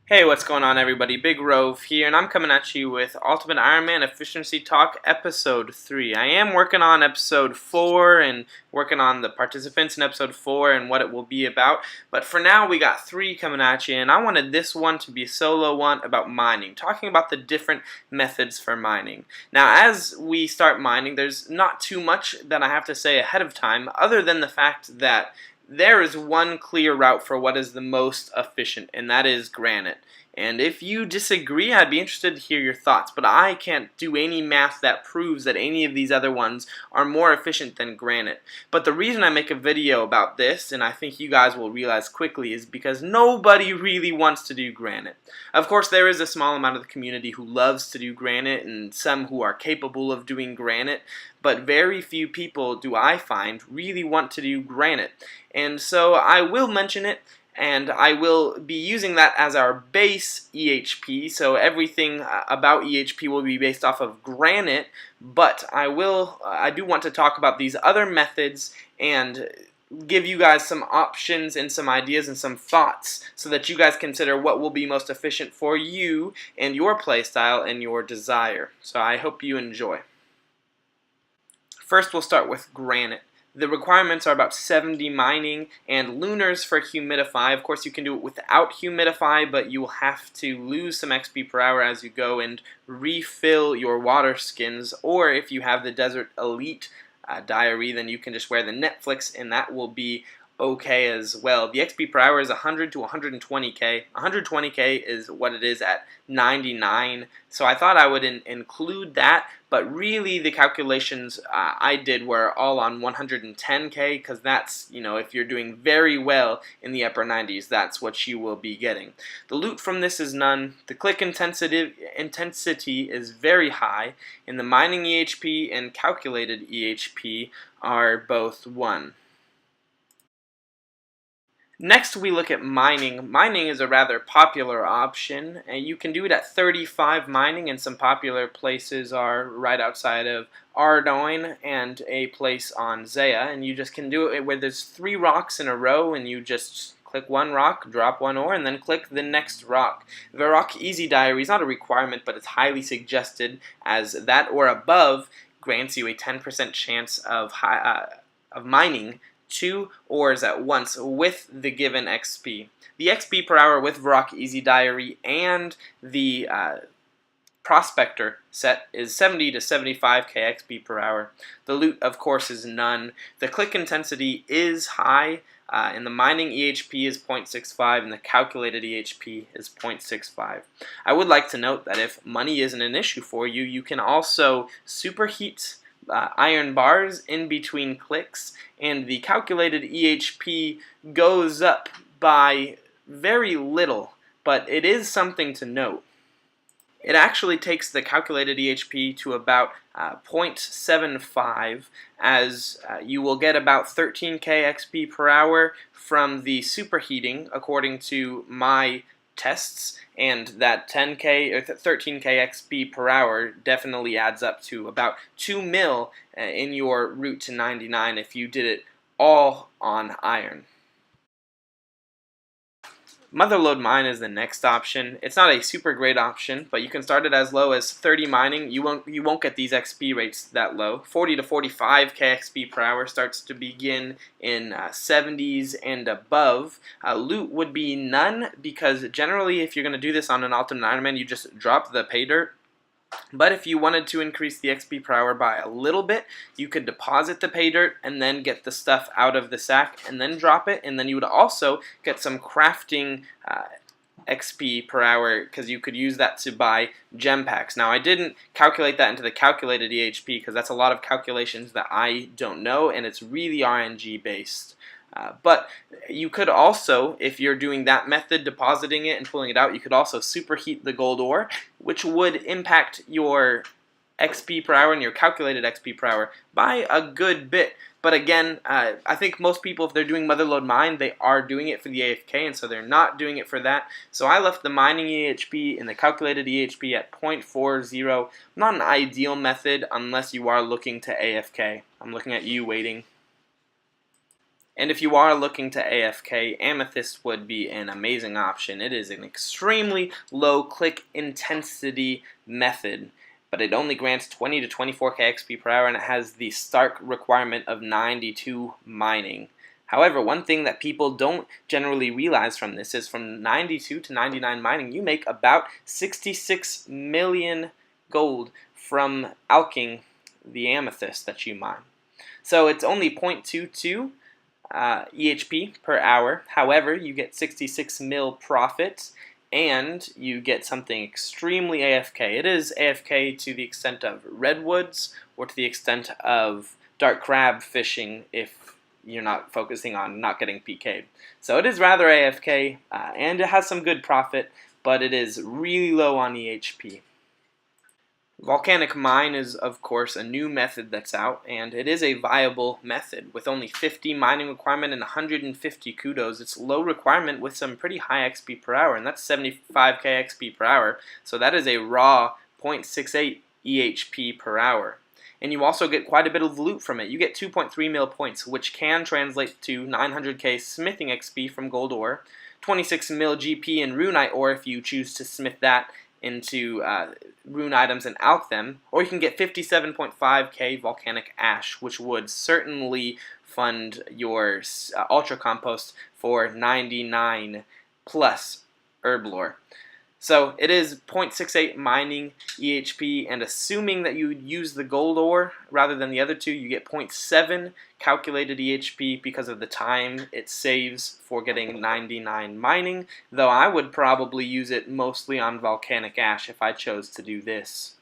Hey, what's going on everybody? Big Rove here, and I'm coming at you with Ultimate Iron Man Efficiency Talk Episode 3. I am working on Episode 4 and working on the participants in Episode 4 and what it will be about, but for now we got 3 coming at you, and I wanted this one to be a solo one about mining, talking about the different methods for mining. Now, as we start mining, there's not too much that I have to say ahead of time, other than the fact that there is one clear route for what is the most efficient, and that is granite. And if you disagree, I'd be interested to hear your thoughts, but I can't do any math that proves that any of these other ones are more efficient than granite. But the reason I make a video about this, and I think you guys will realize quickly, is because nobody really wants to do granite. Of course, there is a small amount of the community who loves to do granite, and some who are capable of doing granite, but very few people, do I find, really want to do granite. And so I will mention it, and I will be using that as our base EHP, so everything about EHP will be based off of granite, but I do want to talk about these other methods and give you guys some options and some ideas and some thoughts so that you guys consider what will be most efficient for you and your playstyle and your desire. So I hope you enjoy. First, we'll start with granite. The requirements are about 70 mining and lunars for humidify. Of course, you can do it without humidify, but you will have to lose some XP per hour as you go and refill your water skins. Or if you have the Desert Elite diary, then you can just wear the Netflix, and that will be okay as well. The XP per hour is 100 to 120k. 120k is what it is at 99. So I thought I would include that, but really the calculations I did were all on 110k, because that's, if you're doing very well in the upper 90s, that's what you will be getting. The loot from this is none. The click intensity is very high, and the mining EHP and calculated EHP are both 1. Next, we look at mining. Mining is a rather popular option, and you can do it at 35 mining, and some popular places are right outside of Ardoin and a place on Zaya, and you just can do it where there's 3 rocks in a row, and you just click one rock, drop 1 ore, and then click the next rock. The rock easy diary is not a requirement, but it's highly suggested, as that or above grants you a 10% chance of mining 2 ores at once with the given XP. The XP per hour with Rock Easy Diary and the Prospector set is 70 to 75k XP per hour. The loot, of course, is none. The click intensity is high, and the mining EHP is 0.65 and the calculated EHP is 0.65. I would like to note that if money isn't an issue for you, you can also superheat iron bars in between clicks, and the calculated EHP goes up by very little, but it is something to note. It actually takes the calculated EHP to about 0.75, as you will get about 13k XP per hour from the superheating, according to my tests, and that 10k or 13k XP per hour definitely adds up to about 2 mil in your route to 99 if you did it all on iron. Motherlode mine is the next option. It's not a super great option, but you can start it as low as 30 mining. You won't get these XP rates that low. 40 to 45k XP per hour starts to begin in 70s and above. Loot would be none, because generally if you're going to do this on an Ultimate Iron Man, you just drop the pay dirt. But if you wanted to increase the XP per hour by a little bit, you could deposit the pay dirt and then get the stuff out of the sack and then drop it, and then you would also get some crafting XP per hour, because you could use that to buy gem packs. Now, I didn't calculate that into the calculated EHP because that's a lot of calculations that I don't know, and it's really RNG based. But you could also, if you're doing that method, depositing it and pulling it out, you could also superheat the gold ore, which would impact your XP per hour and your calculated XP per hour by a good bit. But again, I think most people, if they're doing Motherlode Mine, they are doing it for the AFK, and so they're not doing it for that. So I left the mining EHP and the calculated EHP at 0.40. Not an ideal method unless you are looking to AFK. I'm looking at you waiting. And if you are looking to AFK, Amethyst would be an amazing option. It is an extremely low click intensity method, but it only grants 20 to 24k XP per hour, and it has the stark requirement of 92 mining. However, one thing that people don't generally realize from this is from 92 to 99 mining, you make about 66 million gold from alking the amethyst that you mine. So it's only 0.22 EHP per hour. However, you get 66 mil profit, and you get something extremely AFK. It is AFK to the extent of redwoods or to the extent of dark crab fishing if you're not focusing on not getting PK'd. So it is rather AFK, and it has some good profit, but it is really low on EHP. Volcano Mine is, of course, a new method that's out, and it is a viable method. With only 50 mining requirement and 150 kudos, it's low requirement with some pretty high XP per hour, and that's 75k XP per hour, so that is a raw 0.68 EHP per hour. And you also get quite a bit of loot from it. You get 2.3 mil points, which can translate to 900k smithing XP from gold ore, 26 mil GP in runite ore if you choose to smith that into rune items and alch them, or you can get 57.5k volcanic ash, which would certainly fund your ultra compost for 99 plus herb lore. So it is 0.68 mining EHP, and assuming that you use the gold ore rather than the other two, you get 0.7 calculated EHP because of the time it saves for getting 99 mining, though I would probably use it mostly on volcanic ash if I chose to do this.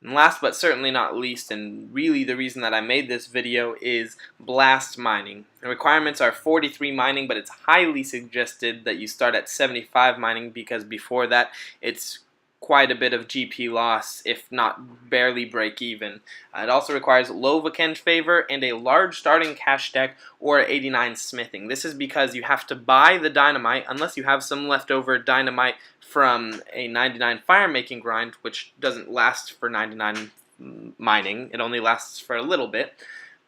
And last but certainly not least, and really the reason that I made this video, is blast mining. The requirements are 43 mining, but it's highly suggested that you start at 75 mining because before that it's quite a bit of GP loss, if not barely break even. It also requires low vacant favor and a large starting cash stack or 89 smithing. This is because you have to buy the dynamite unless you have some leftover dynamite from a 99 fire making grind, which doesn't last for 99 mining. It only lasts for a little bit.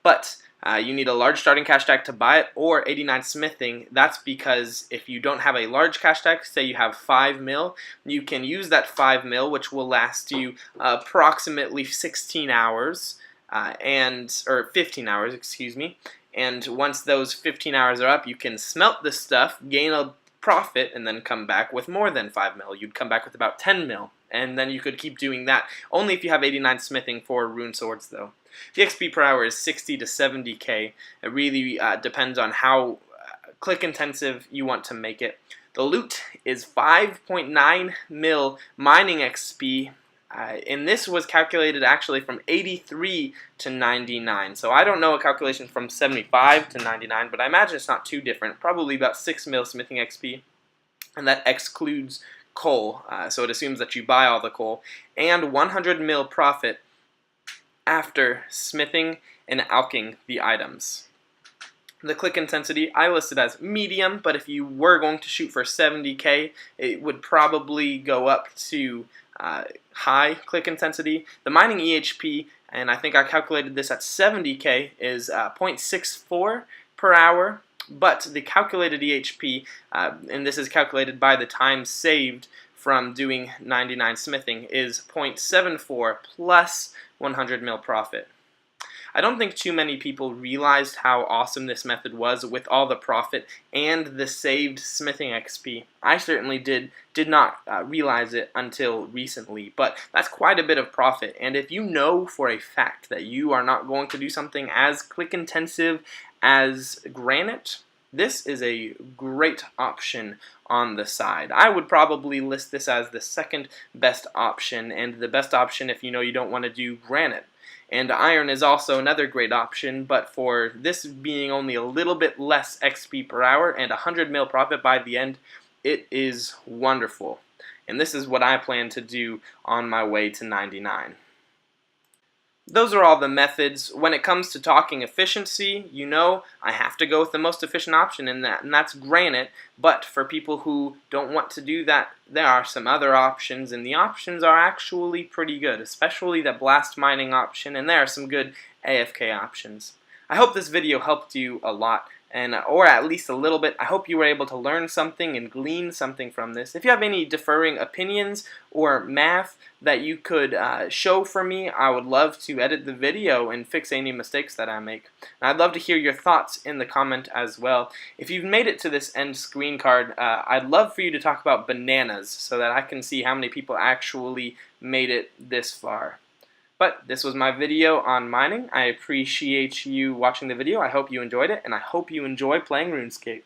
But you need a large starting cash stack to buy it, or 89 smithing. That's because if you don't have a large cash stack, say you have 5 mil, you can use that 5 mil, which will last you approximately 16 hours, or 15 hours, excuse me. And once those 15 hours are up, you can smelt this stuff, gain a profit, and then come back with more than 5 mil. You'd come back with about 10 mil, and then you could keep doing that. Only if you have 89 smithing for rune swords, though. The XP per hour is 60 to 70k. It really depends on how click intensive you want to make it. The loot is 5.9 mil mining XP, and this was calculated actually from 83 to 99. So I don't know a calculation from 75 to 99, but I imagine it's not too different. Probably about 6 mil smithing XP, and that excludes coal. So it assumes that you buy all the coal, and 100 mil profit after smithing and alking the items. The click intensity I listed as medium, but if you were going to shoot for 70k, it would probably go up to high click intensity. The mining EHP, and I think I calculated this at 70k, is 0.64 per hour, but the calculated EHP, and this is calculated by the time saved from doing 99 smithing, is 0.74 plus 100 mil profit. I don't think too many people realized how awesome this method was with all the profit and the saved smithing XP. I certainly did not realize it until recently, but that's quite a bit of profit. And if you know for a fact that you are not going to do something as click intensive as Granite, this is a great option on the side. I would probably list this as the second best option, and the best option if you know you don't want to do Granite. And iron is also another great option, but for this being only a little bit less XP per hour and 100 mil profit by the end, it is wonderful. And this is what I plan to do on my way to 99. Those are all the methods. When it comes to talking efficiency, you know I have to go with the most efficient option in that, and that's Granite. But for people who don't want to do that, there are some other options, and the options are actually pretty good, especially the blast mining option, and there are some good AFK options. I hope this video helped you a lot, or at least a little bit. I hope you were able to learn something and glean something from this. If you have any differing opinions or math that you could show for me, I would love to edit the video and fix any mistakes that I make. And I'd love to hear your thoughts in the comment as well. If you've made it to this end screen card, I'd love for you to talk about bananas so that I can see how many people actually made it this far. But this was my video on mining. I appreciate you watching the video. I hope you enjoyed it, and I hope you enjoy playing RuneScape.